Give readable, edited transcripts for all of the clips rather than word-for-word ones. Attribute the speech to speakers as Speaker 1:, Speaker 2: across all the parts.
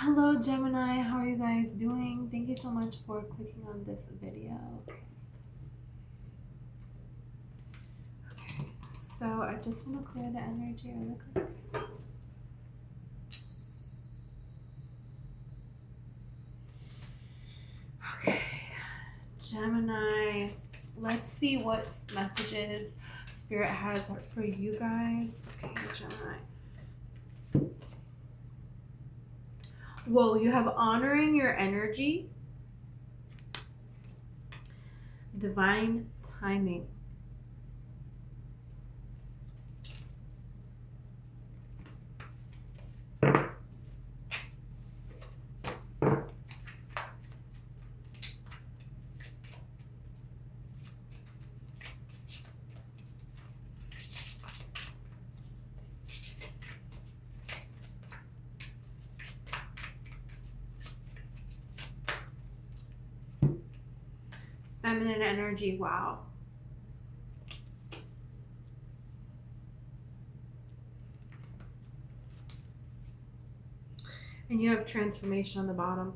Speaker 1: Hello Gemini, how are you guys doing? Thank you so much for clicking on this video. Okay, so I just want to clear the energy really quick. Okay, Gemini, let's see what messages Spirit has for you guys. Okay, Gemini. Whoa, you have honoring your energy, divine timing. Feminine energy, wow. And you have transformation on the bottom.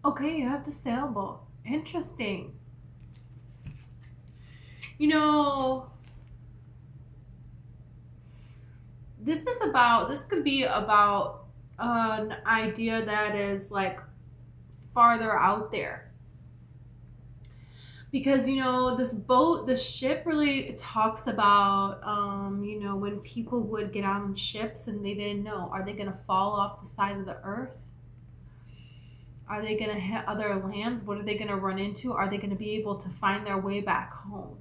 Speaker 1: Okay, you have the sailboat. Interesting. You know, this could be about an idea that is like farther out there. Because, this boat, the ship really talks about, when people would get on ships and they didn't know, are they going to fall off the side of the earth? Are they going to hit other lands? What are they going to run into? Are they going to be able to find their way back home?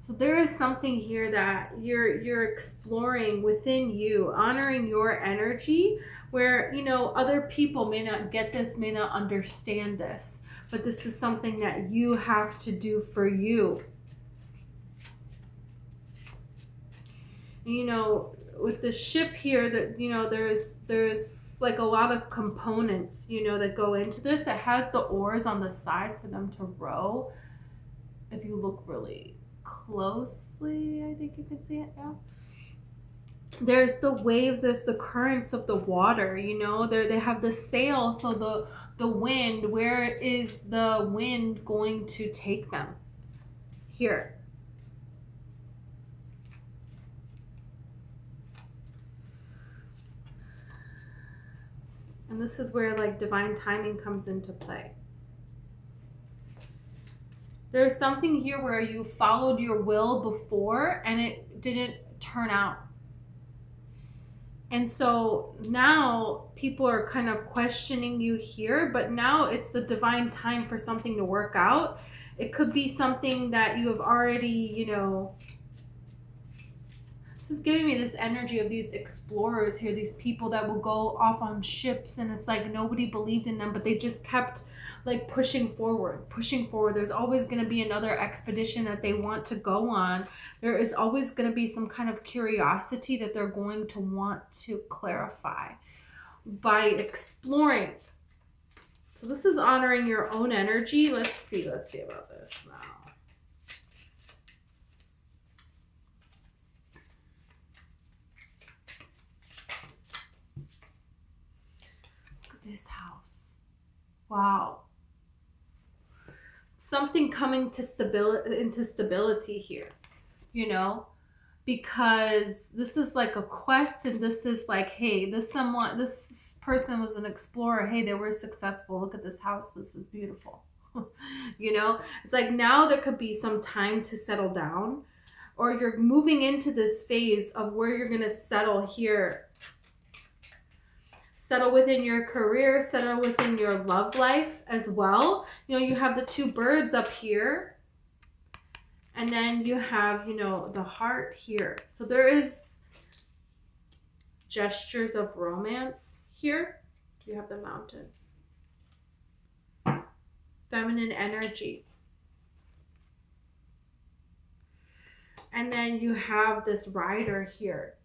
Speaker 1: So there is something here that you're exploring within you, honoring your energy, where other people may not get this, may not understand this, but this is something that you have to do for you. With the ship here, that there's like a lot of components that go into this. It has the oars on the side for them to row. If you look really closely, I think you can see it now. There's the waves, there's the currents of the water, they have the sail. So the wind, where is the wind going to take them? Here. And this is where like divine timing comes into play. There's something here where you followed your will before and it didn't turn out. And so now people are kind of questioning you here, but now it's the divine time for something to work out. It could be something that you have already, this is giving me this energy of these explorers here, these people that will go off on ships and it's like nobody believed in them, but they just kept like pushing forward. There's always going to be another expedition that they want to go on. There is always going to be some kind of curiosity that they're going to want to clarify by exploring. So this is honoring your own energy. Let's see about this now. Look at this house. Wow. Something coming to stability here, because this is like a quest, and this is like, hey, this person was an explorer. Hey, they were successful. Look at this house. This is beautiful. It's like now there could be some time to settle down, or you're moving into this phase of where you're going to settle here. Settle within your career, settle within your love life as well. You have the two birds up here. And then you have, the heart here. So there is gestures of romance here. You have the mountain. Feminine energy. And then you have this rider here.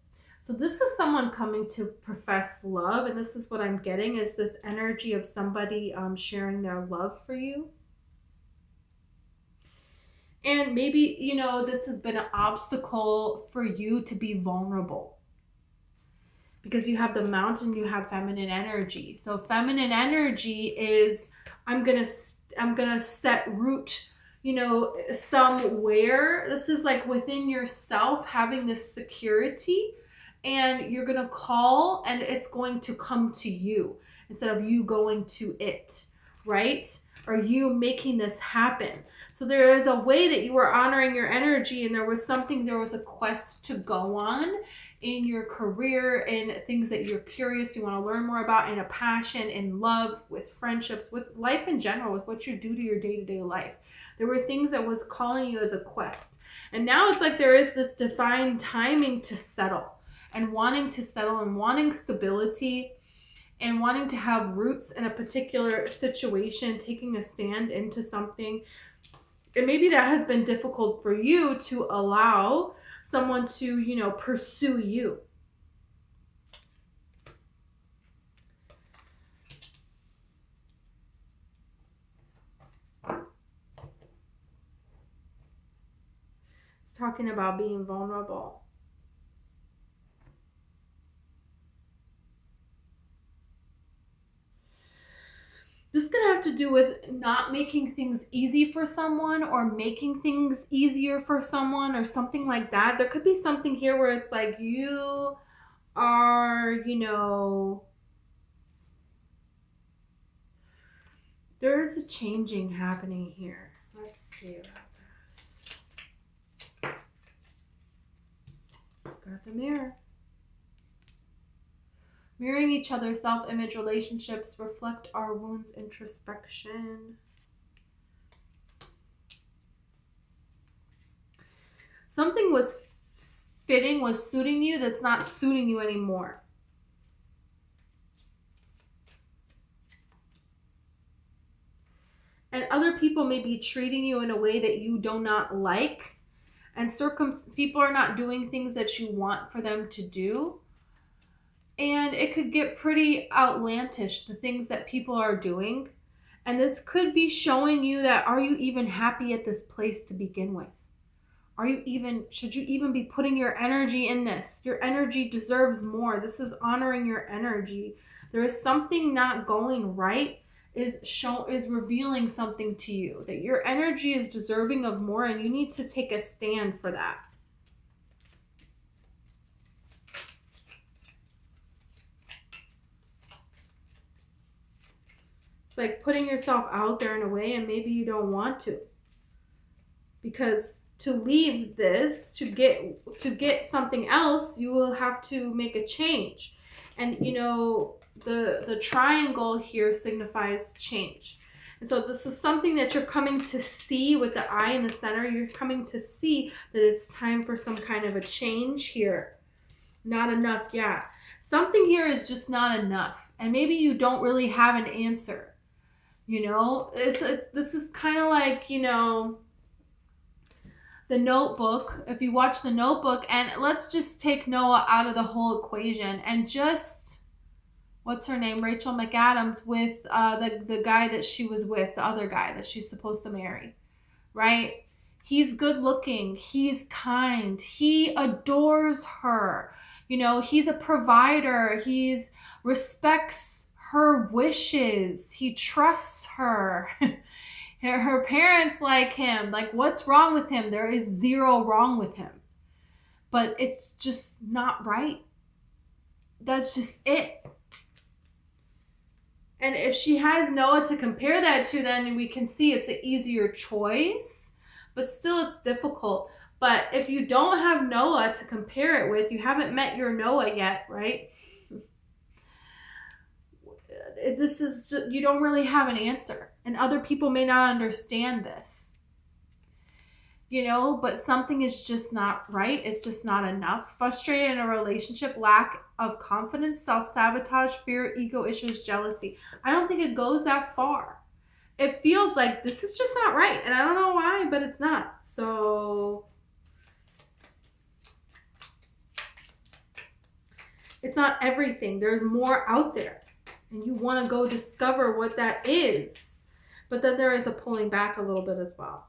Speaker 1: So this is someone coming to profess love, and this is what I'm getting, is this energy of somebody sharing their love for you. And maybe, you know, this has been an obstacle for you to be vulnerable. Because you have the mountain, you have feminine energy. So feminine energy is, I'm gonna set root, you know, somewhere. This is like within yourself, having this security, and you're gonna call, and it's going to come to you instead of you going to it, right? Or you making this happen. So there is a way that you were honoring your energy, and there was a quest to go on in your career, in things that you're curious, you want to learn more about, in a passion, in love, with friendships, with life in general, with what you do to your day-to-day life. There were things that was calling you as a quest. And now it's like there is this divine timing to settle, and wanting to settle, and wanting stability, and wanting to have roots in a particular situation, taking a stand into something. And maybe that has been difficult for you to allow someone to, you know, pursue you. It's talking about being vulnerable. This is going to have to do with not making things easy for someone, or making things easier for someone, or something like that. There could be something here where it's like you are, you know, there's a changing happening here. Let's see about this. Got the mirror. Mirroring each other, self-image relationships reflect our wounds, introspection. Something was fitting, was suiting you, that's not suiting you anymore. And other people may be treating you in a way that you do not like. And people are not doing things that you want for them to do. And it could get pretty outlandish, the things that people are doing. And this could be showing you that, are you even happy at this place to begin with? Should you even be putting your energy in this? Your energy deserves more. This is honoring your energy. There is something not going right, is revealing something to you, that your energy is deserving of more, and you need to take a stand for that. It's like putting yourself out there in a way, and maybe you don't want to. Because to leave this, to get something else, you will have to make a change. And you know, the triangle here signifies change. And so this is something that you're coming to see with the eye in the center. You're coming to see that it's time for some kind of a change here. Not enough, yeah. Something here is just not enough. And maybe you don't really have an answer. You know, this is kind of like, you know, The Notebook. If you watch The Notebook, and let's just take Noah out of the whole equation, and just, what's her name? Rachel McAdams with the guy that she was with, the other guy that she's supposed to marry, right? He's good looking. He's kind. He adores her. You know, he's a provider. He's respects her wishes. He trusts her. Her parents like him. Like, what's wrong with him? There is zero wrong with him. But it's just not right. That's just it. And if she has Noah to compare that to, then we can see it's an easier choice. But still, it's difficult. But if you don't have Noah to compare it with, you haven't met your Noah yet, right? This is just, you don't really have an answer. And other people may not understand this. You know, but something is just not right. It's just not enough. Frustrated in a relationship, lack of confidence, self-sabotage, fear, ego issues, jealousy. I don't think it goes that far. It feels like this is just not right. And I don't know why, but it's not. So it's not everything. There's more out there. And you want to go discover what that is. But then there is a pulling back a little bit as well.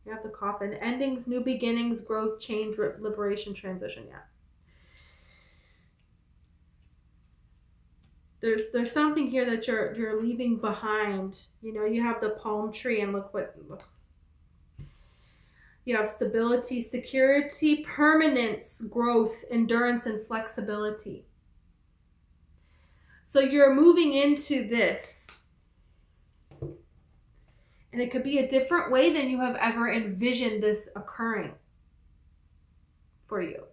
Speaker 1: You have the coffin. Endings, new beginnings, growth, change, liberation, transition. Yeah. There's something here that you're leaving behind. You know, you have the palm tree, and look. You have stability, security, permanence, growth, endurance, and flexibility. So you're moving into this. And it could be a different way than you have ever envisioned this occurring for you.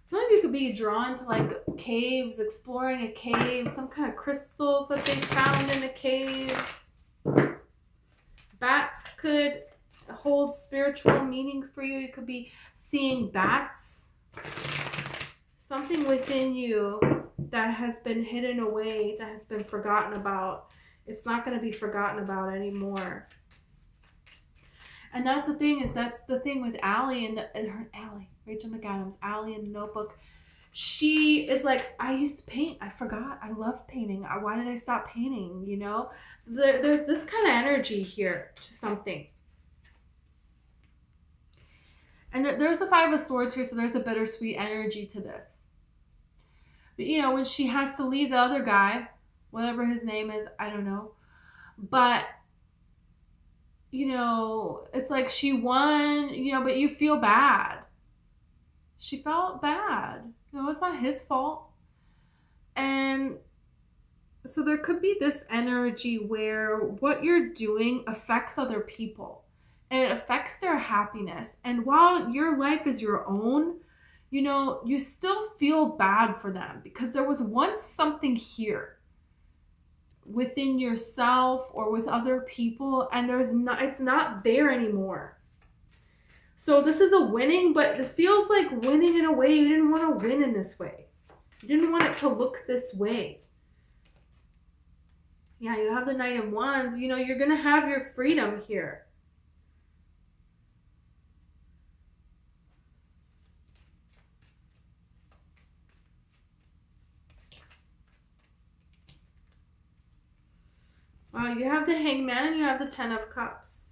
Speaker 1: Some of you could be drawn to like caves, exploring a cave, some kind of crystals that they found in a cave. Bats could hold spiritual meaning for you. You could be seeing bats. Something within you that has been hidden away, that has been forgotten about. It's not going to be forgotten about anymore. And that's the thing with Allie and Rachel McAdams, Allie in the Notebook. She is like, I used to paint. I forgot. I love painting. Why did I stop painting? You know, there's this kind of energy here to something. And there's the Five of Swords here, so there's a bittersweet energy to this. But, you know, when she has to leave the other guy, whatever his name is, I don't know. But, you know, it's like she won, you know, but you feel bad. She felt bad. You know, it's not his fault. And so there could be this energy where what you're doing affects other people. And it affects their happiness. And while your life is your own, you know, you still feel bad for them because there was once something here within yourself or with other people, and it's not there anymore. So this is a winning, but it feels like winning in a way you didn't want to win in this way. You didn't want it to look this way. Yeah, you have the Knight of Wands. You know, you're going to have your freedom here. Wow, you have the Hangman and you have the Ten of Cups.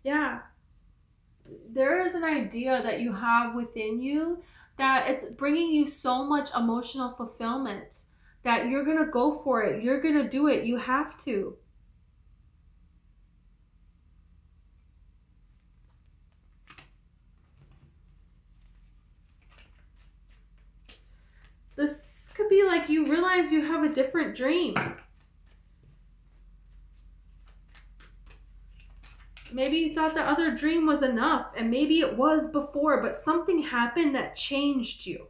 Speaker 1: Yeah. There is an idea that you have within you that it's bringing you so much emotional fulfillment that you're going to go for it. You're going to do it. You have to. This could be like you realize you have a different dream. Maybe you thought the other dream was enough, and maybe it was before, but something happened that changed you.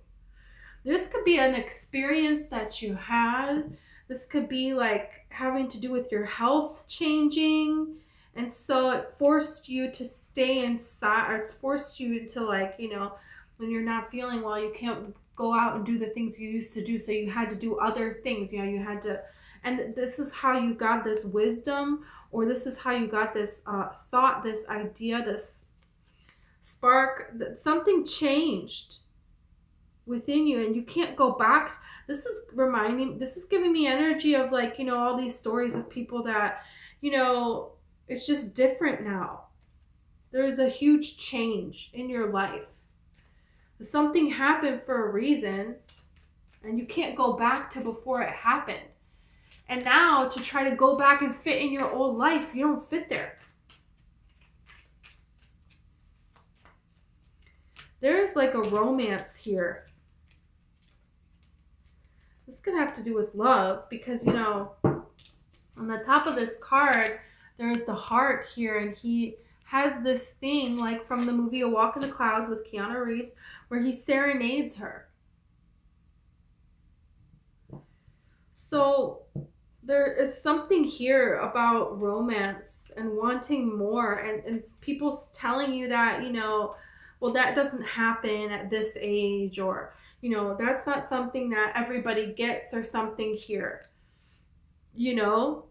Speaker 1: This could be an experience that you had. This could be like having to do with your health changing. And so it forced you to stay inside, or it's forced you into, like, you know, when you're not feeling well, you can't go out and do the things you used to do. So you had to do other things, you know, you had to, and this is how you got this wisdom, or this is how you got this thought, this idea, this spark, that something changed within you and you can't go back. This is giving me energy of, like, you know, all these stories of people that, you know, it's just different now. There's a huge change in your life. Something happened for a reason and you can't go back to before it happened. And now to try to go back and fit in your old life, you don't fit there. There's like a romance here. This could have to do with love because, you know, on the top of this card, there's the heart here, and he has this thing like from the movie A Walk in the Clouds with Keanu Reeves where he serenades her. So there is something here about romance and wanting more, and people telling you that, you know, well, that doesn't happen at this age, or, you know, that's not something that everybody gets, or something here, you know.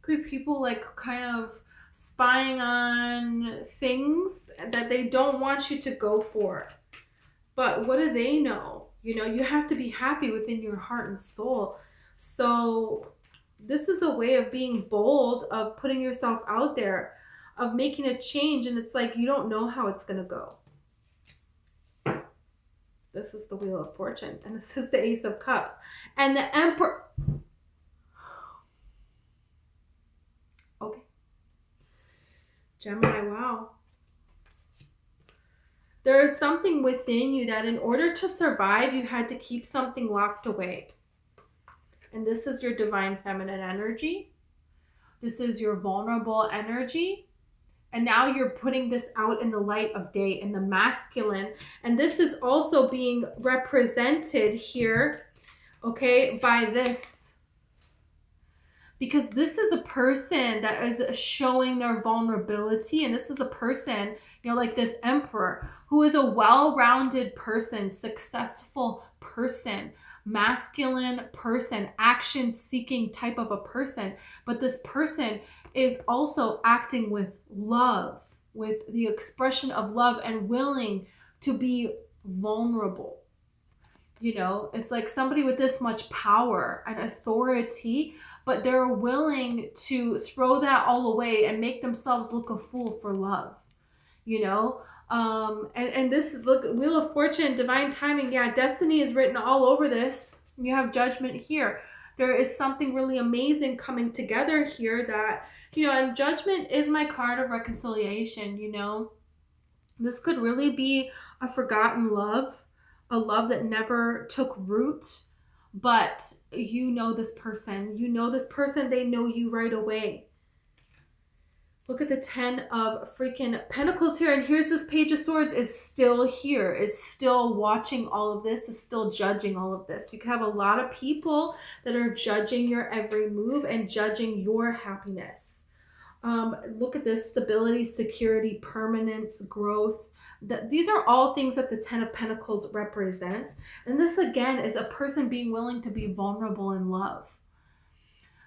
Speaker 1: Could be people like kind of spying on things that they don't want you to go for. But what do they know? You know, you have to be happy within your heart and soul. So this is a way of being bold, of putting yourself out there, of making a change. And it's like, you don't know how it's going to go. This is the Wheel of Fortune. And this is the Ace of Cups. And the Emperor. Okay. Gemini, wow. There is something within you that in order to survive, you had to keep something locked away. And this is your divine feminine energy. This is your vulnerable energy. And now you're putting this out in the light of day, in the masculine. And this is also being represented here, okay, by this. Because this is a person that is showing their vulnerability. And this is a person, you know, like this Emperor, who is a well-rounded person, successful person, masculine person, action-seeking type of a person. But this person is also acting with love, with the expression of love, and willing to be vulnerable. You know, it's like somebody with this much power and authority, but they're willing to throw that all away and make themselves look a fool for love. You know, and this, look, Wheel of Fortune, divine timing. Yeah, destiny is written all over this. You have judgment here. There is something really amazing coming together here that, you know, and judgment is my card of reconciliation. You know, this could really be a forgotten love, a love that never took root, but you know this person, they know you right away. Look at the 10 of freaking Pentacles here. And here's this Page of Swords is still here, is still watching all of this, is still judging all of this. You could have a lot of people that are judging your every move and judging your happiness. Look at this: stability, security, permanence, growth. These are all things that the 10 of Pentacles represents. And this again is a person being willing to be vulnerable in love.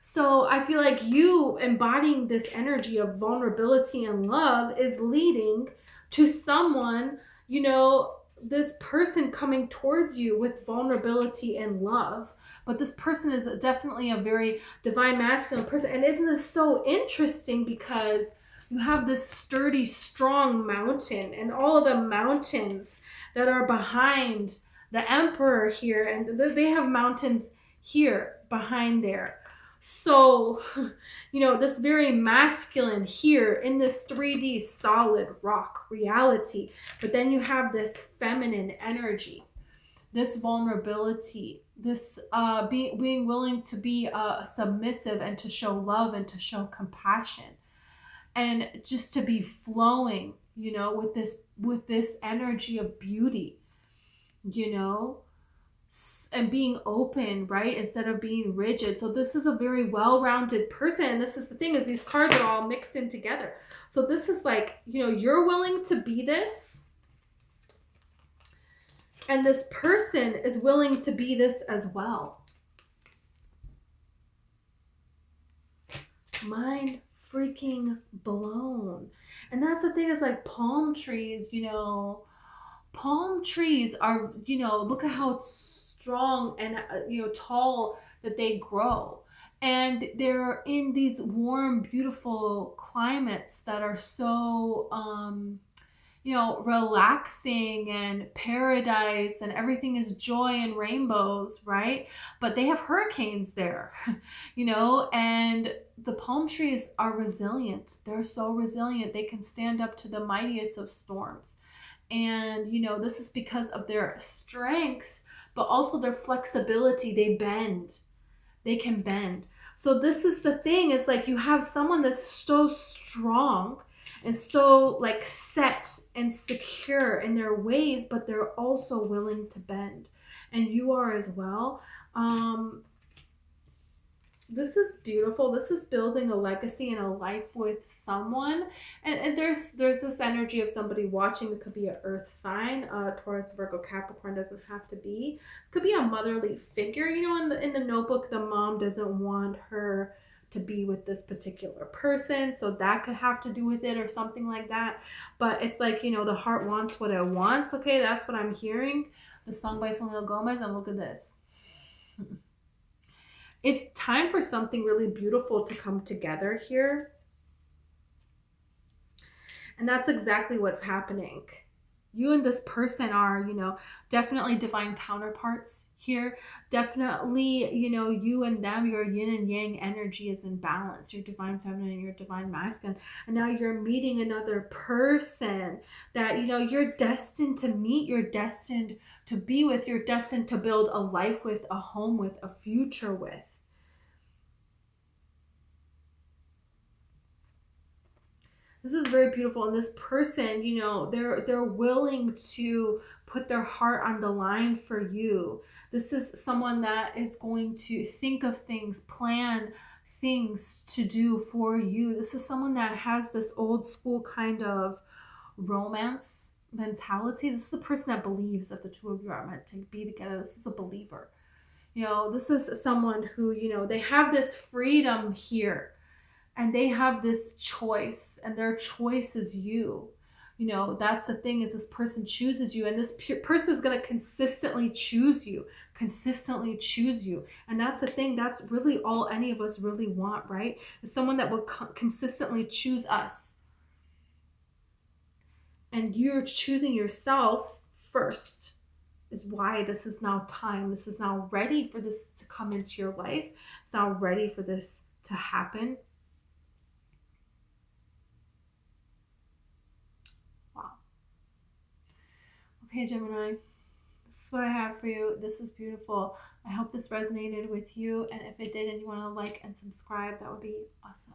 Speaker 1: So I feel like you embodying this energy of vulnerability and love is leading to someone, you know, this person coming towards you with vulnerability and love. But this person is definitely a very divine masculine person. And isn't this so interesting? Because you have this sturdy, strong mountain and all of the mountains that are behind the Emperor here. And they have mountains here behind there. So, you know, this very masculine here in this 3D solid rock reality. But then you have this feminine energy, this vulnerability, this being willing to be submissive and to show love and to show compassion. And just to be flowing, you know, with this energy of beauty, you know, and being open, right? Instead of being rigid. So this is a very well-rounded person. And this is the thing, is these cards are all mixed in together. So this is like, you know, you're willing to be this. And this person is willing to be this as well. Mind freaking blown. And that's the thing, is like palm trees, you know, palm trees are, you know, look at how strong and, you know, tall that they grow. And they're in these warm, beautiful climates that are so, you know, relaxing and paradise, and everything is joy and rainbows, right? But they have hurricanes there, you know, and the palm trees are resilient. They're so resilient. They can stand up to the mightiest of storms. And, you know, this is because of their strength, but also their flexibility. They bend. They can bend. So this is the thing, is like you have someone that's so strong and so like set and secure in their ways, but they're also willing to bend. And you are as well. This is beautiful. This is building a legacy and a life with someone. And there's this energy of somebody watching. It could be an earth sign, Taurus, Virgo, Capricorn, doesn't have to be. It could be a motherly figure. You know, in the notebook, the mom doesn't want her to be with this particular person. So that could have to do with it or something like that. But it's like, the heart wants what it wants. Okay, that's what I'm hearing. The song by Selena Gomez, and look at this. It's time for something really beautiful to come together here. And that's exactly what's happening. You and this person are, definitely divine counterparts here. Definitely, you and them, your yin and yang energy is in balance. Your divine feminine, your divine masculine. And now you're meeting another person that, you're destined to meet, you're destined to be with, you're destined to build a life with, a home with, a future with. This is very beautiful. And this person, they're willing to put their heart on the line for you. This is someone that is going to think of things, plan things to do for you. This is someone that has this old school kind of romance mentality. This is a person that believes that the two of you are meant to be together. This is a believer. This is someone who, they have this freedom here. And they have this choice, and their choice is you. That's the thing, is this person chooses you, and this person is going to consistently choose you. And that's the thing. That's really all any of us really want, right? Is someone that will consistently choose us. And you're choosing yourself first, is why this is now time. This is now ready for this to come into your life. It's now ready for this to happen. Okay, Gemini, this is what I have for you. This is beautiful. I hope this resonated with you. And if it did and you want to like and subscribe, that would be awesome.